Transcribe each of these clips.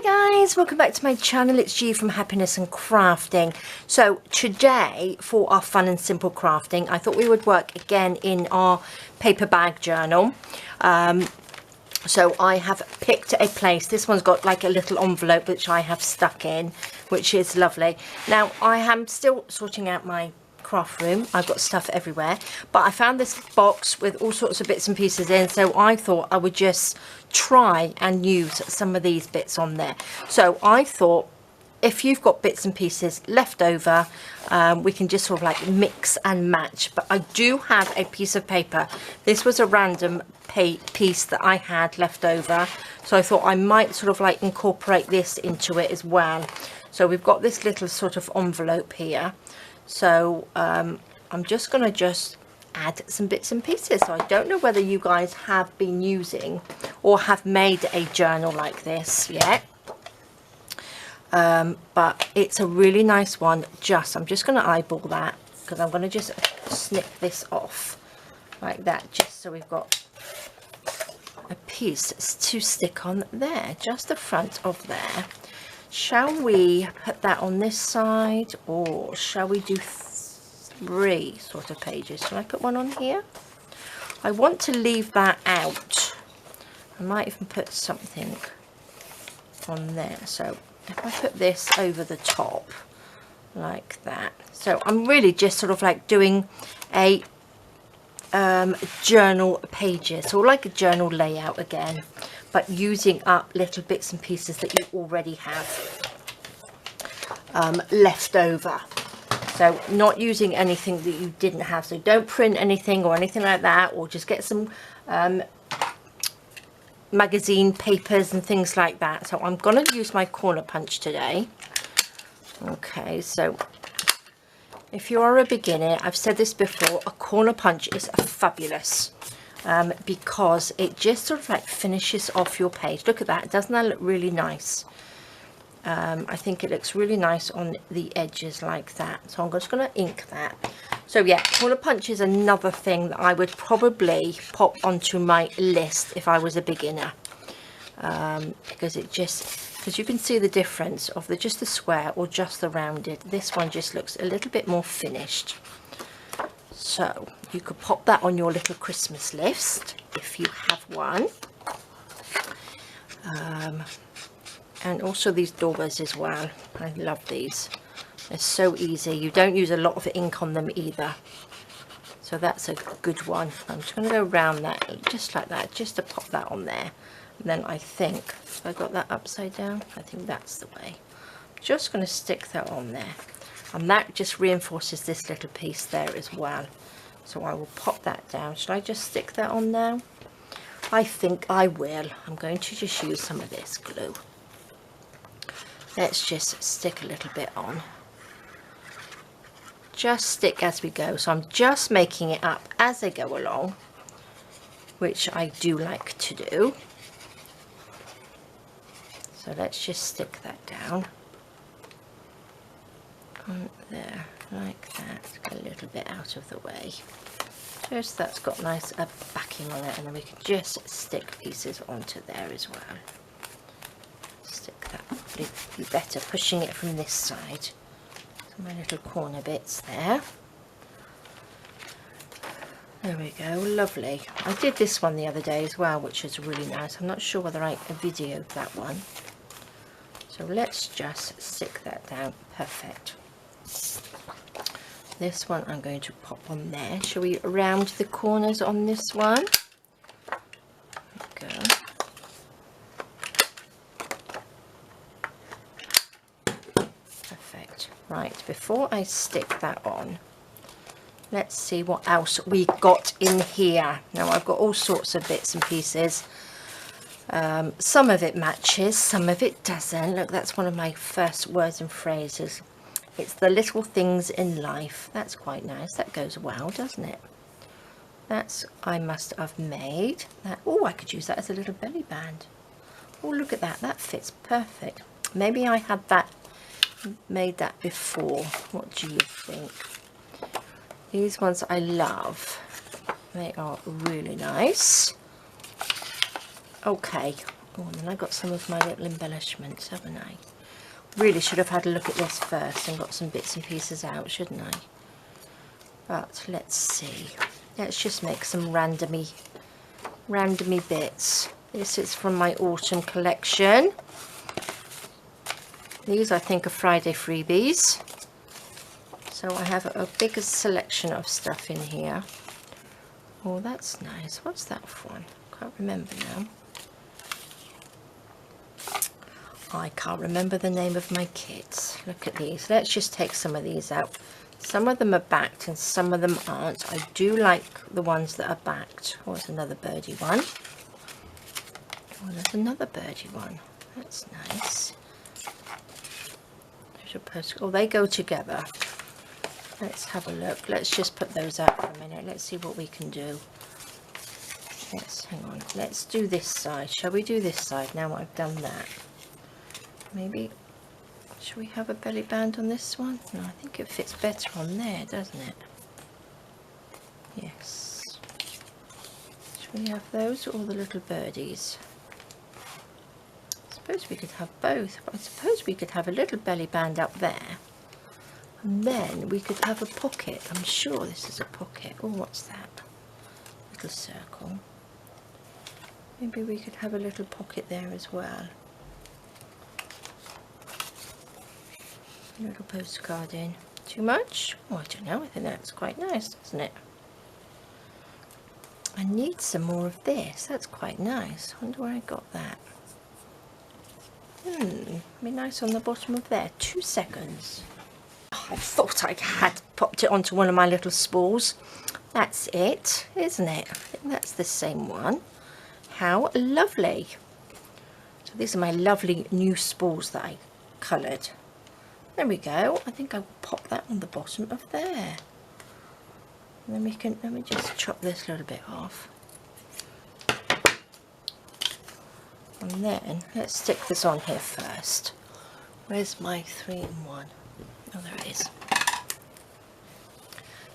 Hi guys, welcome back to my channel. It's G from Happiness and Crafting. So today for our fun and simple crafting, I thought we would work again in our paper bag journal. So I have picked a place. This one's got like a little envelope which I have stuck in, which is lovely. Now I am still sorting out my craft room. I've got stuff everywhere, but I found this box with all sorts of bits and pieces in, so I thought I would just try and use some of these bits on there. So I thought if you've got bits and pieces left over, we can just sort of like mix and match. But I do have a piece of paper. This was a random piece that I had left over, so I thought I might sort of like incorporate this into it as well. So we've got this little sort of envelope here. So I'm just going to add some bits and pieces. So I don't know whether you guys have been using or have made a journal like this yet. But it's a really nice one. I'm just going to eyeball that because I'm going to just snip this off like that, just so we've got a piece to stick on there, just the front of there. Shall we put that on this side, or shall we do 3 sort of pages? Shall I put one on here? I want to leave that out. I might even put something on there. So if I put this over the top like that. So I'm really just sort of like doing a journal pages, or like a journal layout again, but using up little bits and pieces that you already have left over. So not using anything that you didn't have. So don't print anything or anything like that, or just get some magazine papers and things like that. So I'm going to use my corner punch today. Okay, so if you are a beginner, I've said this before, a corner punch is fabulous. Because it just sort of like finishes off your page. Look at that, doesn't that look really nice? I think it looks really nice on the edges like that. So I'm just going to ink that. So yeah, corner punch is another thing that I would probably pop onto my list if I was a beginner, because you can see the difference of just the square or just the rounded. This one just looks a little bit more finished. So you could pop that on your little Christmas list if you have one. And also these Daubers as well. I love these. They're so easy. You don't use a lot of ink on them either. So that's a good one. I'm just going to go around that just like that, just to pop that on there. And then I think, if I got that upside down, I think that's the way. Just going to stick that on there. And that just reinforces this little piece there as well. So I will pop that down. Should I just stick that on now? I think I will. I'm going to just use some of this glue. Let's just stick a little bit on. Just stick as we go. So I'm just making it up as I go along, which I do like to do. So let's just stick that down. On there, like that. Get a little bit out of the way. Just that's got nice backing on it, and then we can just stick pieces onto there as well. Stick that probably be better, pushing it from this side. So my little corner bits there. There we go, lovely. I did this one the other day as well, which is really nice. I'm not sure whether I videoed that one. So let's just stick that down. Perfect. This one I'm going to pop on there. Shall we round the corners on this one? There we go. Perfect. Right, before I stick that on, let's see what else we got in here. Now I've got all sorts of bits and pieces. Some of it matches, some of it doesn't. Look, that's one of my first words and phrases. It's the little things in life. That's quite nice. That goes well, doesn't it? That's, I must have made that. Oh, I could use that as a little belly band. Oh, look at that. That fits perfect. Maybe I had that, made that before. What do you think? These ones I love. They are really nice. Okay, Oh, and then I got some of my little embellishments, haven't I? Really should have had a look at this first and got some bits and pieces out, shouldn't I? But let's see. Let's just make some randomy bits. This is from my autumn collection. These I think are Friday freebies. So I have a bigger selection of stuff in here. Oh, that's nice. What's that one? Can't remember now. I can't remember the name of my kits. Look at these. Let's just take some of these out. Some of them are backed and some of them aren't. I do like the ones that are backed. Oh, there's another birdie one. Oh, there's another birdie one. That's nice. Oh, they go together. Let's have a look. Let's just put those out for a minute. Let's see what we can do. Hang on. Let's do this side. Shall we do this side now I've done that? Maybe, should we have a belly band on this one? No, I think it fits better on there, doesn't it? Yes. Should we have those or the little birdies? I suppose we could have both. But I suppose we could have a little belly band up there. And then we could have a pocket. I'm sure this is a pocket. Oh, what's that? Little circle. Maybe we could have a little pocket there as well. A little postcard in. Too much? Oh, I don't know. I think that's quite nice, doesn't it? I need some more of this. That's quite nice. I wonder where I got that. Be nice on the bottom of there. 2 seconds. Oh, I thought I had popped it onto one of my little spools. That's it, isn't it? I think that's the same one. How lovely. So these are my lovely new spools that I coloured. There we go. I think I will pop that on the bottom of there. And then we can, let me just chop this little bit off. And then let's stick this on here first. Where's my 3-in-1? Oh, there it is.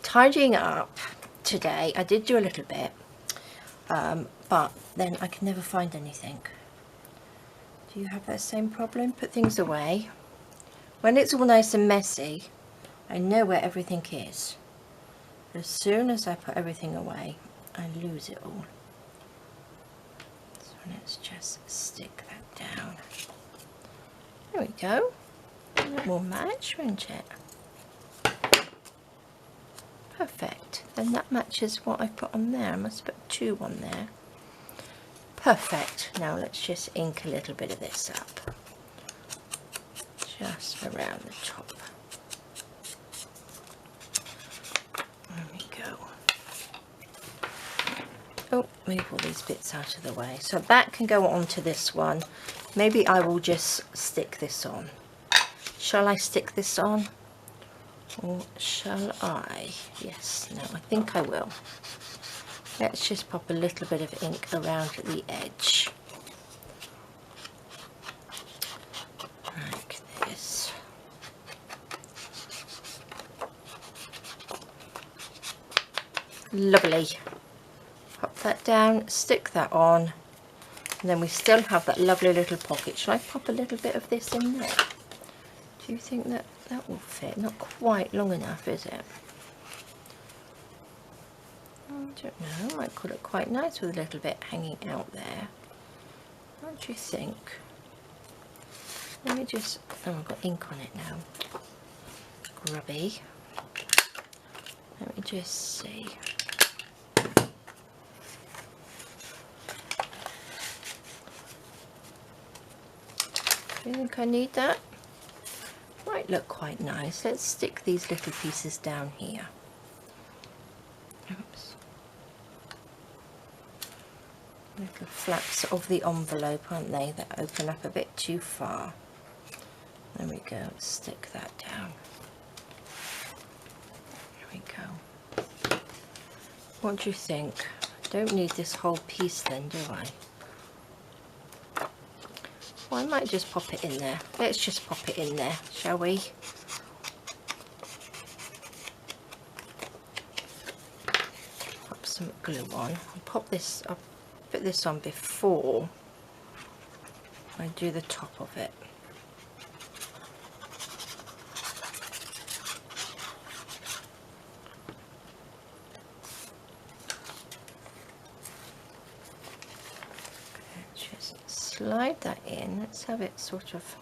Tidying up today, I did do a little bit, but then I could never find anything. Do you have that same problem? Put things away. When it's all nice and messy, I know where everything is. As soon as I put everything away, I lose it all. So let's just stick that down. There we go. It will match, won't it? Perfect. Then that matches what I put on there. I must put 2 on there. Perfect. Now let's just ink a little bit of this up. Just around the top. There we go. Oh, move all these bits out of the way. So that can go onto this one. Maybe I will just stick this on. Shall I stick this on? Or shall I? Yes, no, I think I will. Let's just pop a little bit of ink around the edge. Like this. Lovely. Pop that down, stick that on, and then we still have that lovely little pocket. Shall I pop a little bit of this in there? Do you think that that will fit? Not quite long enough, is it? I don't know. I might call it quite nice with a little bit hanging out there. What do you think? Let me just... Oh, I've got ink on it now. Grubby. Let me just see. Do you think I need that? Might look quite nice. Let's stick these little pieces down here. Oops. Little flaps of the envelope, aren't they, that open up a bit too far. There we go. Stick that down. There we go. What do you think? I don't need this whole piece then, do I? Well, I might just pop it in there. Let's just pop it in there, shall we? Pop some glue on. I'll put this on before I do the top of it. Just slide that in. Let's have it sort of,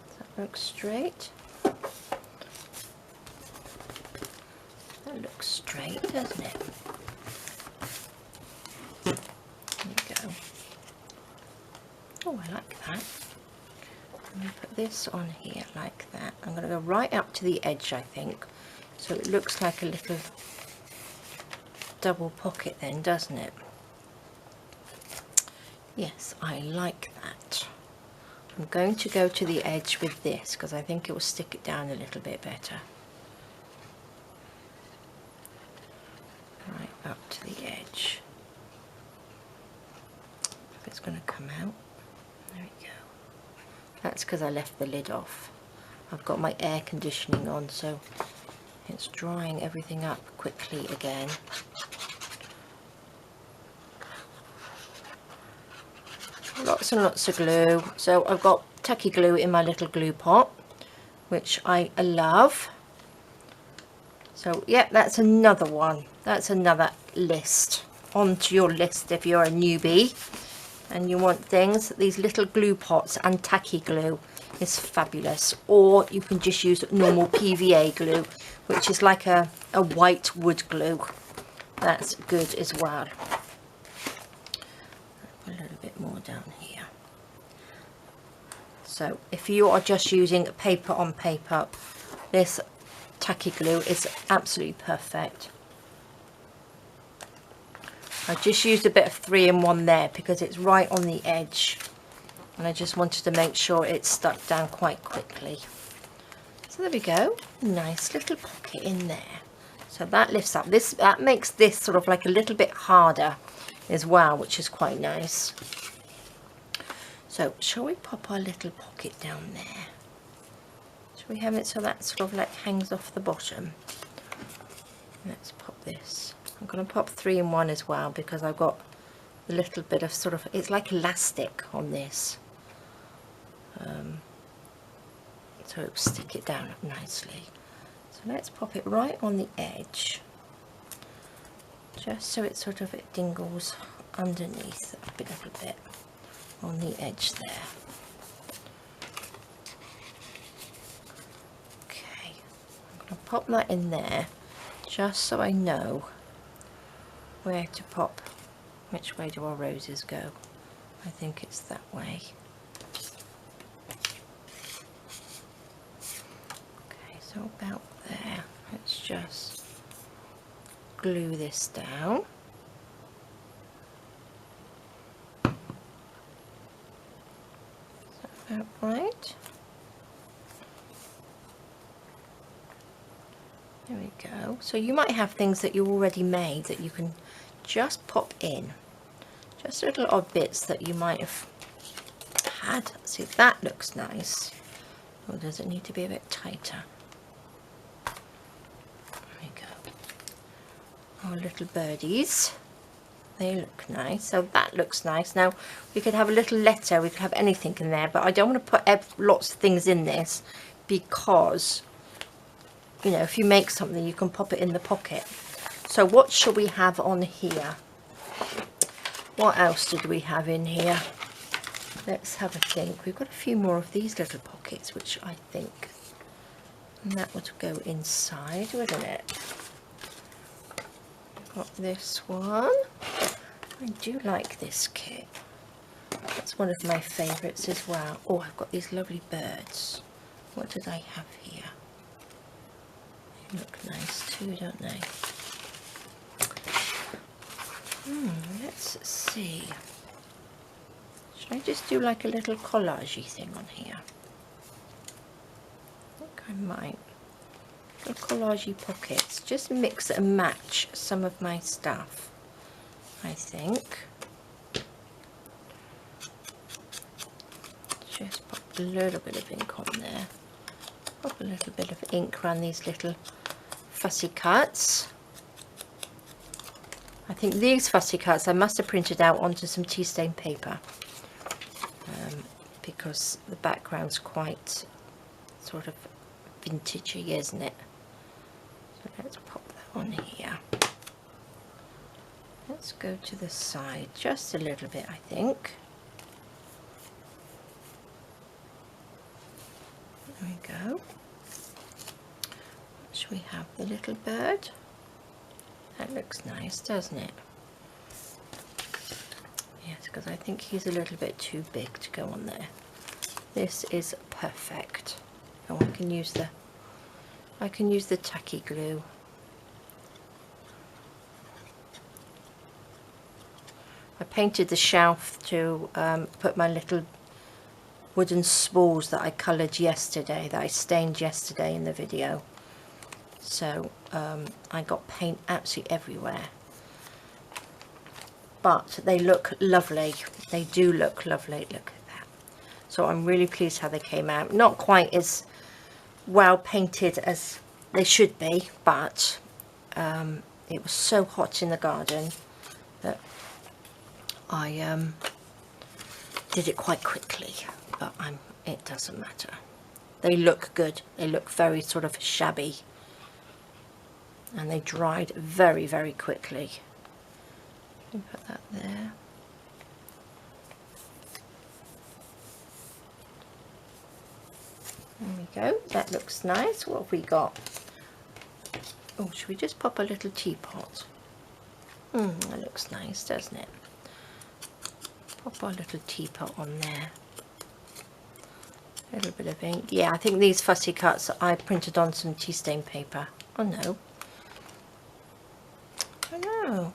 does that look straight? That looks straight, doesn't it? There you go. Oh, I like that. Let me put this on here like that. I'm going to go right up to the edge, I think, so it looks like a little double pocket then, doesn't it? Yes, I like that. I'm going to go to the edge with this because I think it will stick it down a little bit better. Right up to the edge. If it's going to come out. There we go. That's because I left the lid off. I've got my air conditioning on, so it's drying everything up quickly again. Lots and lots of glue. So I've got tacky glue in my little glue pot, which I love. So yeah, that's another one. That's another list. Onto your list if you're a newbie and you want things. These little glue pots and tacky glue is fabulous. Or you can just use normal PVA glue, which is like a white wood glue. That's good as well. A little bit more down here. So if you are just using paper on paper, this tacky glue is absolutely perfect. I just used a bit of 3-in-1 there because it's right on the edge and I just wanted to make sure it stuck down quite quickly. So there we go, nice little pocket in there. So that lifts up, that makes this sort of like a little bit harder as well, which is quite nice. So shall we pop our little pocket down there? Shall we have it so that sort of like hangs off the bottom? Let's pop this. I'm going to pop 3-in-1 as well because I've got a little bit of sort of, it's like elastic on this. So it'll stick it down nicely. So let's pop it right on the edge. Just so it sort of, it dingles underneath a little bit on the edge there. Okay, I'm going to pop that in there just so I know where to pop. Which way do our roses go? I think it's that way. Okay, so about there. Let's just glue this down. Is that about right? There we go. So you might have things that you already made that you can just pop in. Just little odd bits that you might have had. See, that looks nice. Or does it need to be a bit tighter? There we go. Our little birdies. They look nice. So that looks nice. Now, we could have a little letter. We could have anything in there. But I don't want to put lots of things in this because, you know, if you make something, you can pop it in the pocket. So what shall we have on here? What else did we have in here? Let's have a think. We've got a few more of these little pockets, which I think, and that would go inside, wouldn't it? Got this one. I do like this kit. That's one of my favourites as well. Oh, I've got these lovely birds. What did I have here? They look nice too, don't they? Let's see. Should I just do like a little collagey thing on here? I think I might. Little collagey pockets. Just mix and match some of my stuff, I think. Just pop a little bit of ink on there. Pop a little bit of ink around these little fussy cuts. I think these fussy cuts I must have printed out onto some tea stain paper. because the background's quite sort of vintagey, isn't it? So let's pop that on here. Let's go to the side just a little bit, I think. There we go. Should we have the little bird? That looks nice, doesn't it? Yes, because I think he's a little bit too big to go on there. This is perfect. Oh, I can use the tacky glue. I painted the shelf to put my little wooden spools that I coloured yesterday, that I stained yesterday in the video. So I got paint absolutely everywhere. But they look lovely. They do look lovely. Look at that. So I'm really pleased how they came out. Not quite as well painted as they should be, but it was so hot in the garden that I did it quite quickly. But it doesn't matter. They look good. They look very sort of shabby. And they dried very, very quickly. Put that there. There we go. That looks nice. What have we got? Oh, should we just pop a little teapot? That looks nice, doesn't it? Pop our little teapot on there. A little bit of ink. Yeah, I think these fussy cuts I printed on some tea stain paper. Oh no. I don't know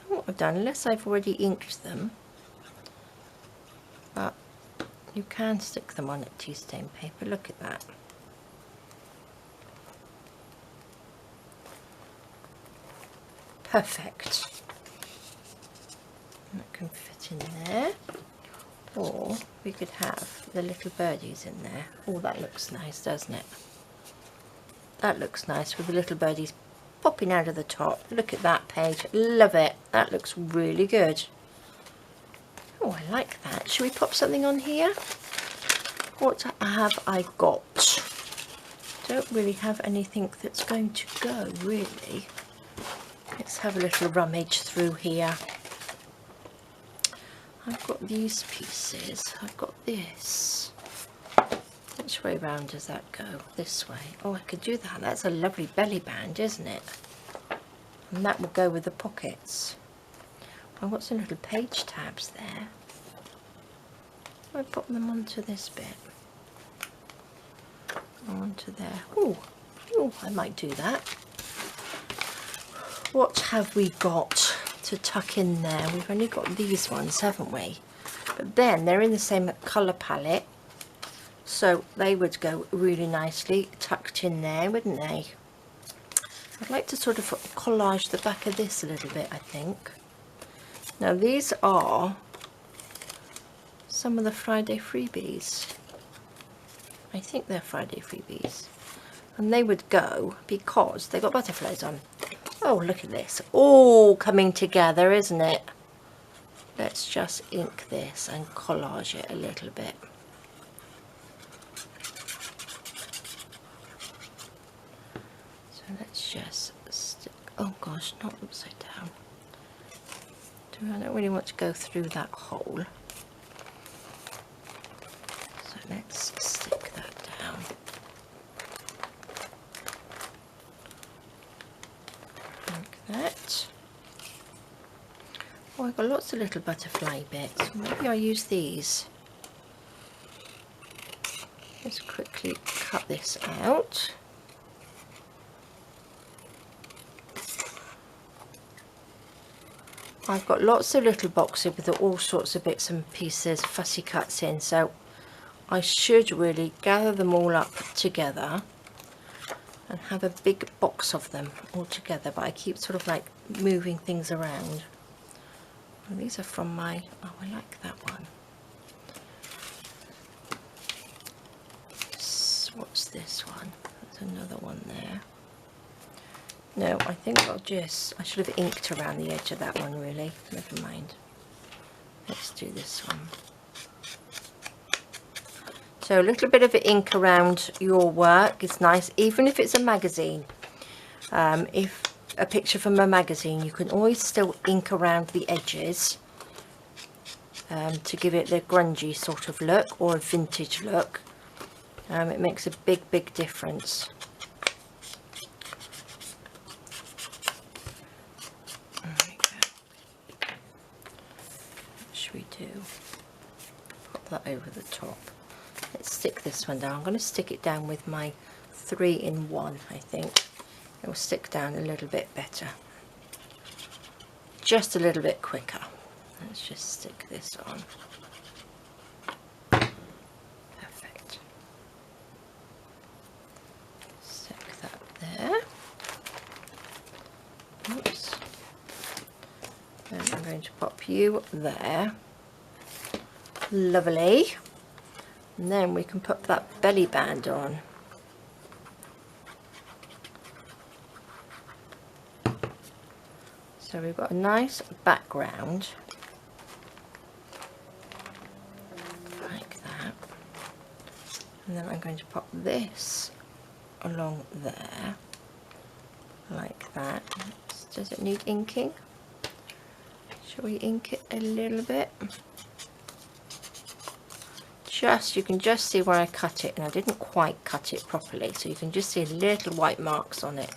what I've done, unless I've already inked them. But you can stick them on at tea stain paper. Look at that. Perfect. That can fit in there. Or we could have the little birdies in there. Oh, that looks nice, doesn't it? That looks nice with the little birdies popping out of the top. Look at that page. Love it. That looks really good. Oh, I like that. Should we pop something on here? What have I got? Don't really have anything that's going to go, really. Let's have a little rummage through here. I've got these pieces. I've got this. Which way round does that go? This way. Oh, I could do that. That's a lovely belly band, isn't it? And that will go with the pockets. I've got some little page tabs there. I'll pop them onto this bit. Onto there. Oh, I might do that. What have we got to tuck in there? We've only got these ones, haven't we? But then they're in the same colour palette. So they would go really nicely tucked in there, wouldn't they? I'd like to sort of collage the back of this a little bit, I think. Now these are some of the Friday freebies. I think they're Friday freebies. And they would go because they got butterflies on. Oh, look at this. All coming together, isn't it? Let's just ink this and collage it a little bit. Let's just stick, oh gosh, not upside down. I don't really want to go through that hole. So let's stick that down. Like that. Oh, I've got lots of little butterfly bits. Maybe I'll use these. Let's quickly cut this out. I've got lots of little boxes with all sorts of bits and pieces, fussy cuts in, so I should really gather them all up together and have a big box of them all together, but I keep sort of like moving things around. And these are from my, oh, I like that one. What's this one? There's another one there. No, I think I should have inked around the edge of that one, really. Never mind. Let's do this one. So a little bit of ink around your work is nice, even if it's a magazine. If a picture from a magazine, you can always still ink around the edges to give it the grungy sort of look or a vintage look. It makes a big difference. There we go. What should we do? Put that over the top. Let's stick this one down. I'm going to stick it down with my 3-in-1, I think. It will stick down a little bit better. Just a little bit quicker. Let's just stick this on. Perfect. Stick that there. Oops. Then I'm going to pop you there. Lovely. And then we can put that belly band on. So we've got a nice background like that, and then I'm going to pop this along there like that. Does it need inking? Shall we ink it a little bit? You can just see where I cut it, and I didn't quite cut it properly, so you can just see little white marks on it,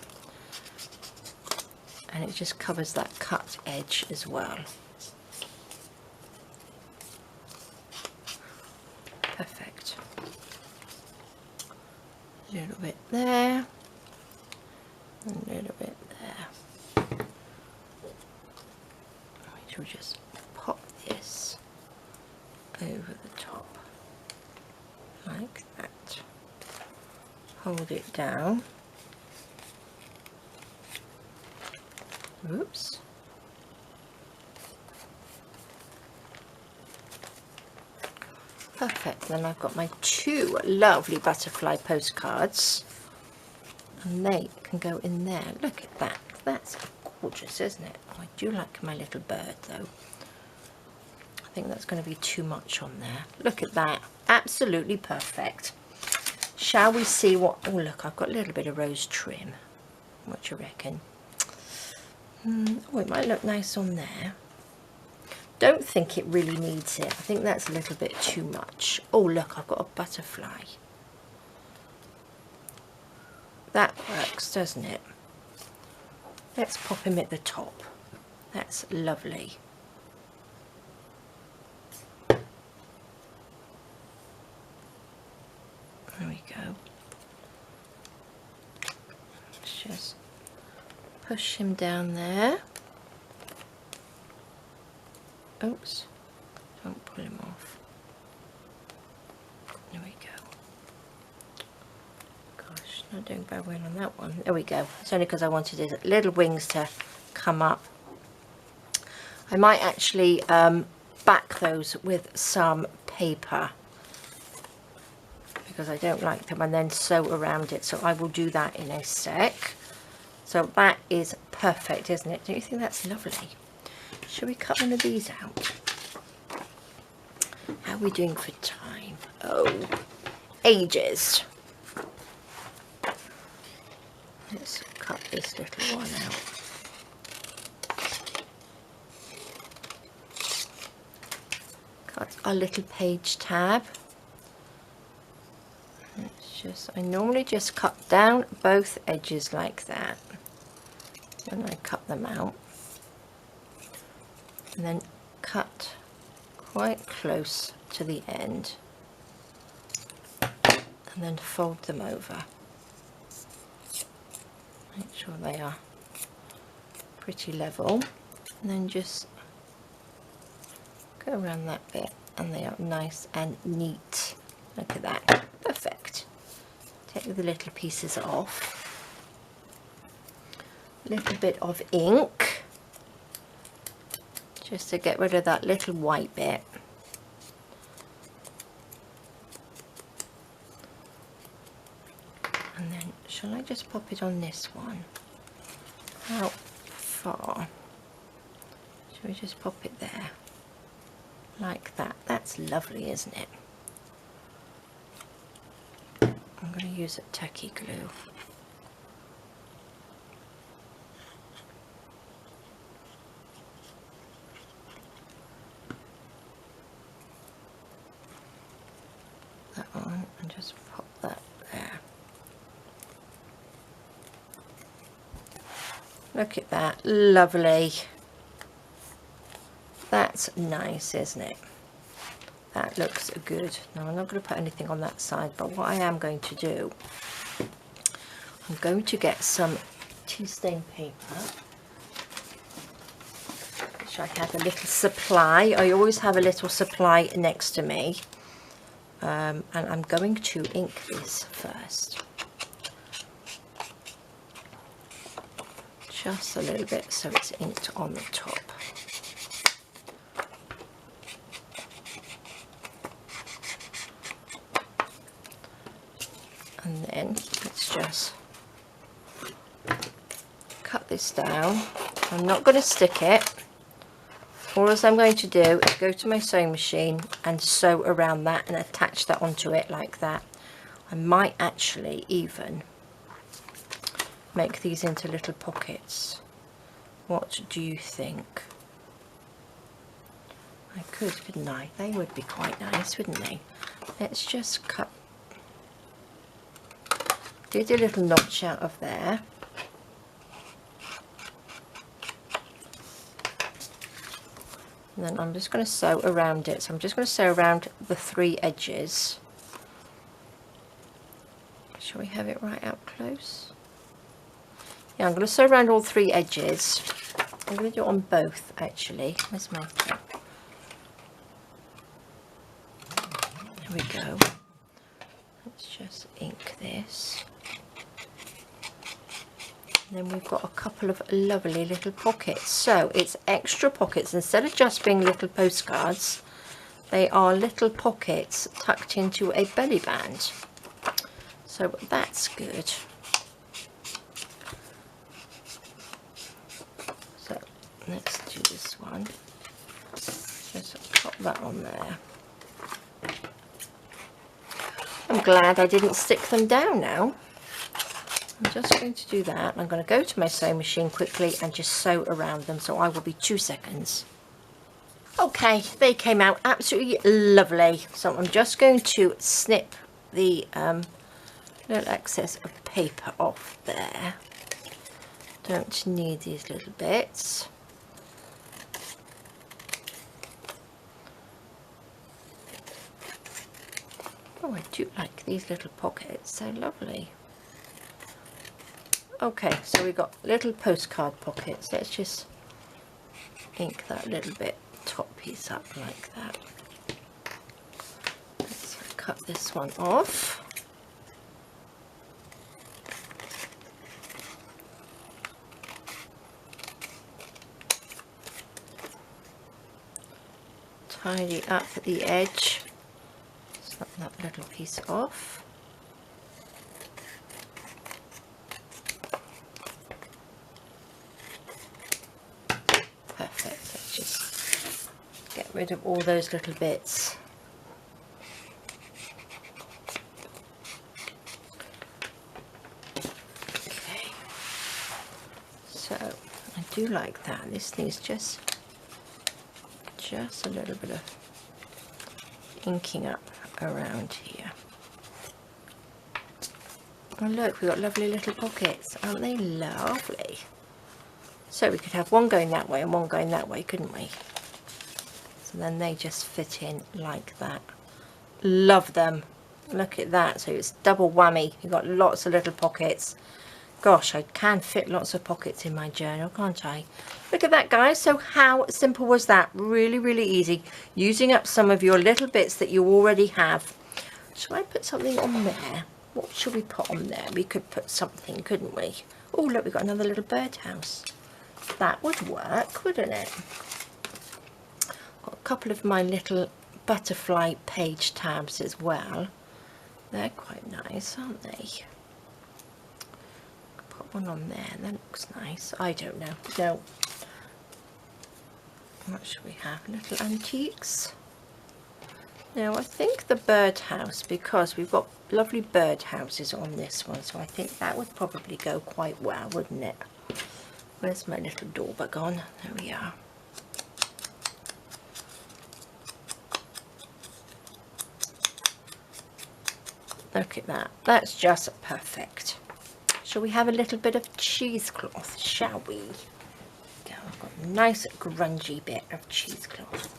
and it just covers that cut edge as well. Perfect. A little bit there, a little bit there. We will just pop this over the top like that. Hold it down. Oops. Perfect. Then I've got my 2 lovely butterfly postcards, and they can go in there. Look at that. That's gorgeous, isn't it? Oh, I do like my little bird though. I think that's going to be too much on there. Look at that. Absolutely perfect. Shall we see what... Oh look, I've got a little bit of rose trim. What do you reckon? Oh, it might look nice on there. Don't think it really needs it. I think that's a little bit too much. Oh look, I've got a butterfly. That works, doesn't it? Let's pop him at the top. That's lovely. There we go. Let's just push him down there. Oops, don't pull him off. There we go. Gosh, not doing very well on that one. There we go. It's only because I wanted his little wings to come up. I might actually back those with some paper, because I don't like them, and then sew around it, so I will do that in a sec. So that is perfect, isn't it? Don't you think that's lovely? Shall we cut one of these out? How are we doing for time? Oh, ages. Let's cut this little one out. Cut our little page tab. I normally just cut down both edges like that, and I cut them out, and then cut quite close to the end, and then fold them over. Make sure they are pretty level, and then just go around that bit, and they are nice and neat. Look at that. Perfect. Take the little pieces off. A little bit of ink, just to get rid of that little white bit. And then, shall I just pop it on this one? How far? Shall we just pop it there? Like that. That's lovely, isn't it? I'm going to use a tacky glue. That on and just pop that there. Look at that, lovely. That's nice, isn't it? That looks good. Now I'm not going to put anything on that side, but what I am going to do, I'm going to get some tea stain paper, which I have a little supply. I always have a little supply next to me. And I'm going to ink this first. Just a little bit so it's inked on the top. And then let's just cut this down. I'm not going to stick it. All I'm going to do is go to my sewing machine and sew around that and attach that onto it like that. I might actually even make these into little pockets. What do you think? I could, couldn't I? They would be quite nice, wouldn't they? Let's just cut, did a little notch out of there. And then I'm just going to sew around it. So I'm just going to sew around the 3 edges. Shall we have it right out close? Yeah, I'm going to sew around all 3 edges. I'm going to do it on both actually. Where's my thread? There we go. Let's just ink this. And then we've got a couple of lovely little pockets. So it's extra pockets. Instead of just being little postcards, they are little pockets tucked into a belly band. So that's good. So let's do this one. Just pop that on there. I'm glad I didn't stick them down now. I'm just going to do that. I'm going to go to my sewing machine quickly and just sew around them, so I will be 2 seconds. Okay, they came out absolutely lovely. So I'm just going to snip the little excess of paper off there. Don't need these little bits. Oh, I do like these little pockets, they're lovely. Okay, so we've got little postcard pockets. Let's just ink that little bit top piece up like that. Let's cut this one off. Tidy up at the edge. Snap that little piece off. Perfect. Let's just get rid of all those little bits. Okay. So I do like that. This needs just a little bit of inking up around here. Oh look, we've got lovely little pockets. Aren't they lovely? So we could have one going that way and one going that way, couldn't we? So then they just fit in like that. Love them. Look at that. So it's double whammy. You've got lots of little pockets. Gosh, I can fit lots of pockets in my journal, can't I? Look at that, guys. So how simple was that? Really, really easy. Using up some of your little bits that you already have. Shall I put something on there? What should we put on there? We could put something, couldn't we? Oh, look, we've got another little birdhouse. That would work, wouldn't it? Got a couple of my little butterfly page tabs as well. They're quite nice, aren't they? Put one on there, that looks nice. I don't know. No. What should we have? Little antiques. Now I think the birdhouse, because we've got lovely birdhouses on this one, so I think that would probably go quite well, wouldn't it? Where's my little dauber gone? There we are. Look at that. That's just perfect. Shall we have a little bit of cheesecloth, shall we? I've got a nice grungy bit of cheesecloth.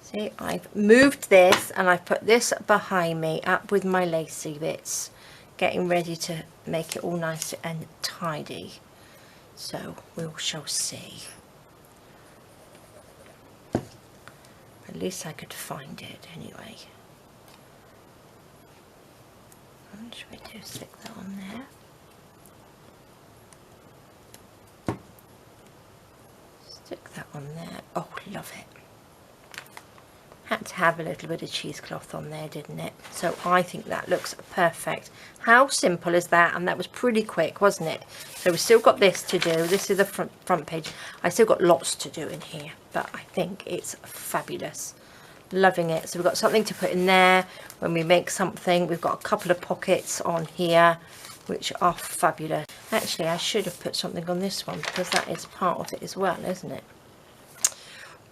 See, I've moved this and I've put this behind me up with my lacy bits, getting ready to make it all nice and tidy. So we shall see. At least I could find it anyway. What should we do? Stick that on there. Stick that on there. Oh, love it. Had to have a little bit of cheesecloth on there, didn't it? So I think that looks perfect. How simple is that? And that was pretty quick, wasn't it? So we've still got this to do. This is the front page. I still got lots to do in here, but I think it's fabulous. Loving it. So we've got something to put in there when we make something. We've got a couple of pockets on here, which are fabulous. Actually, I should have put something on this one because that is part of it as well, isn't it?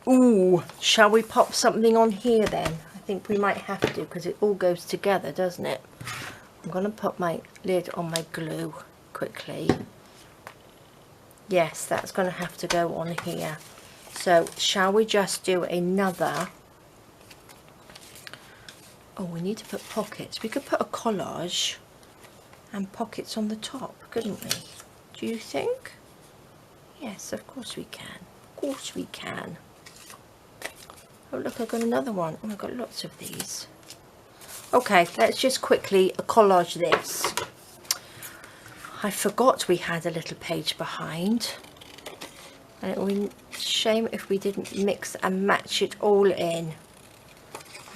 Ooh, shall we pop something on here then? I think we might have to because it all goes together, doesn't it? I'm going to put my lid on my glue quickly. Yes, that's going to have to go on here. So shall we just do another? Oh, we need to put pockets. We could put a collage and pockets on the top, couldn't we? Do you think? Yes, of course we can. Of course we can. Oh look, I've got another one. Oh, I've got lots of these. Okay, let's just quickly collage this. I forgot we had a little page behind. And it would be a shame if we didn't mix and match it all in.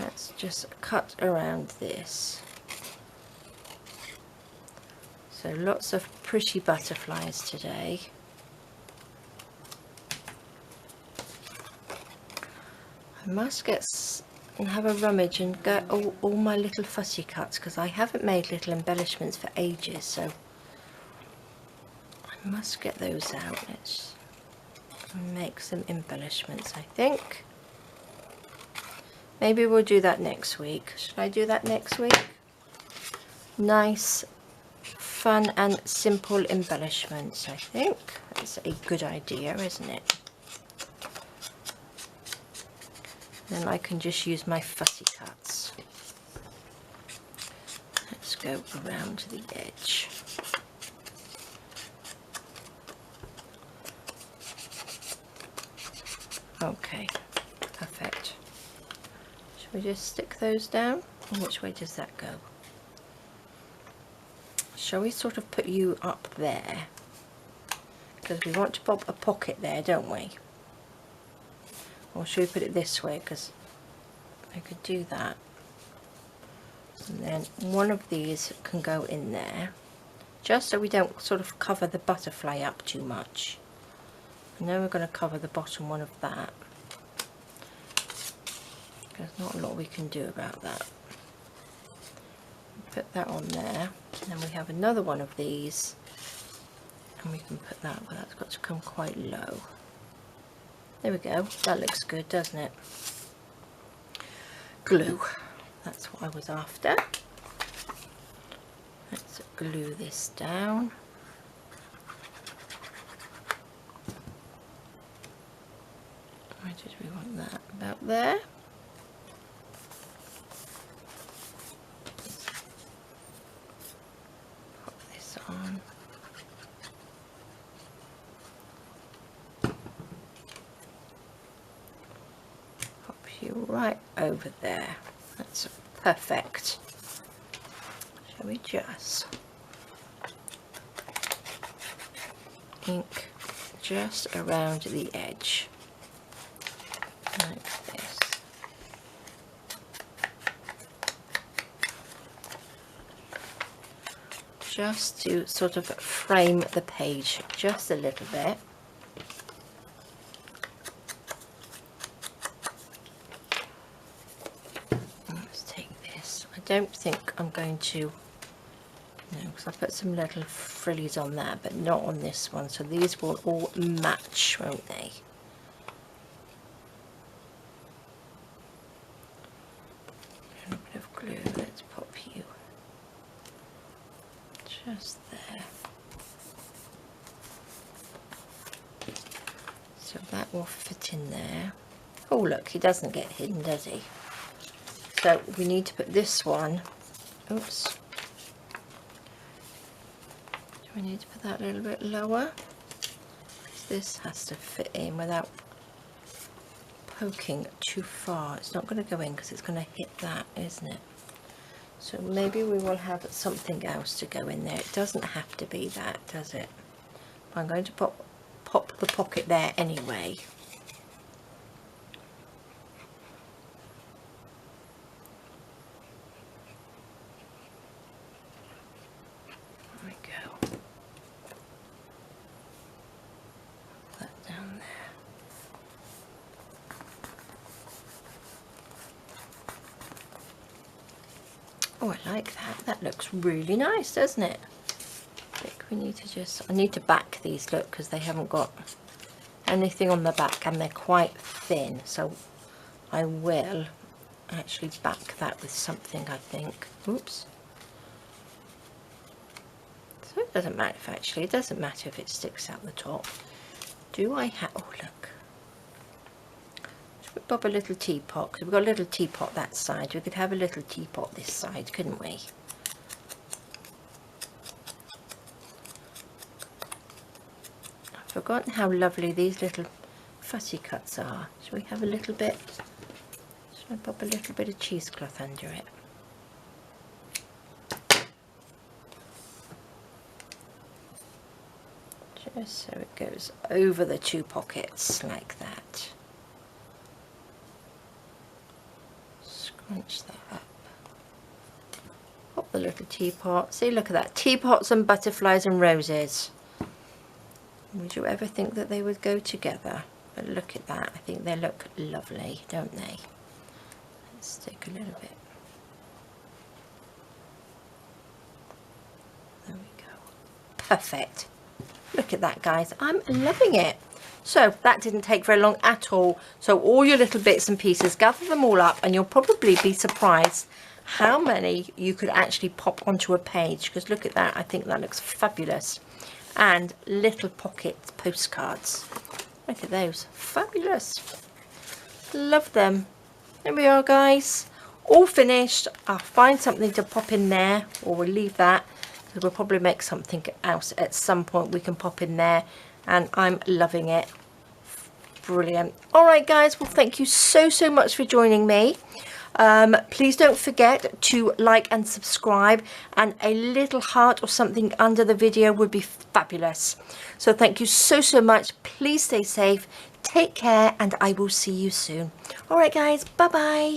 Let's just cut around this. So lots of pretty butterflies today. I must get and have a rummage and get all my little fussy cuts because I haven't made little embellishments for ages, so I must get those out. Let's make some embellishments, I think. Maybe we'll do that next week. Should I do that next week? Nice, fun and simple embellishments, I think. That's a good idea, isn't it? Then I can just use my fussy cuts. Let's go around the edge. Okay, perfect. Shall we just stick those down? And which way does that go? Shall we sort of put you up there? Because we want to pop a pocket there, don't we? Or should we put it this way? Because I could do that. And then one of these can go in there. Just so we don't sort of cover the butterfly up too much. And then we're going to cover the bottom one of that. There's not a lot we can do about that. Put that on there. And then we have another one of these. And we can put that, but that's got to come quite low. There we go. That looks good, doesn't it? Glue. That's what I was after. Let's glue this down. Where did we want that? About there. Pop this on. Right over there. That's perfect. Shall we just ink just around the edge like this. Just to sort of frame the page just a little bit. don't think I'm going to, no, because I put some little frillies on there, but not on this one. So these will all match, won't they? A bit of glue, let's pop you just there. So that will fit in there. Oh look, he doesn't get hidden, does he? So we need to put this one, oops. Do we need to put that a little bit lower? This has to fit in without poking too far. It's not going to go in because it's going to hit that, isn't it? So maybe we will have something else to go in there. It doesn't have to be that, does it? I'm going to pop the pocket there anyway. There we go. Put that down there. Oh, I like that. That looks really nice, doesn't it? I think we need to just, I need to back these, look, because they haven't got anything on the back and they're quite thin. So I will actually back that with something, I think. Oops. So it doesn't matter if actually, it doesn't matter if it sticks out the top. Do I have, oh look. Should we pop a little teapot? Because we've got a little teapot that side. We could have a little teapot this side, couldn't we? I've forgotten how lovely these little fussy cuts are. Shall we have a little bit? Shall I pop a little bit of cheesecloth under it? Just so it goes over the two pockets like that. Scrunch that up. Pop the little teapot. See, look at that. Teapots and butterflies and roses. Would you ever think that they would go together? But look at that. I think they look lovely, don't they? Let's stick a little bit. There we go. Perfect. Look at that, guys. I'm loving it. So that didn't take very long at all. So all your little bits and pieces, gather them all up and you'll probably be surprised how many you could actually pop onto a page. Because look at that. I think that looks fabulous. And little pocket postcards. Look at those. Fabulous. Love them. There we are, guys. All finished. I'll find something to pop in there, or we'll leave that. We'll probably make something else at some point we can pop in there, and I'm loving it. Brilliant. All right, guys, well, thank you so much for joining me. Please don't forget to like and subscribe, and a little heart or something under the video would be fabulous. So thank you so much. Please stay safe, take care, and I will see you soon. All right, guys, bye bye.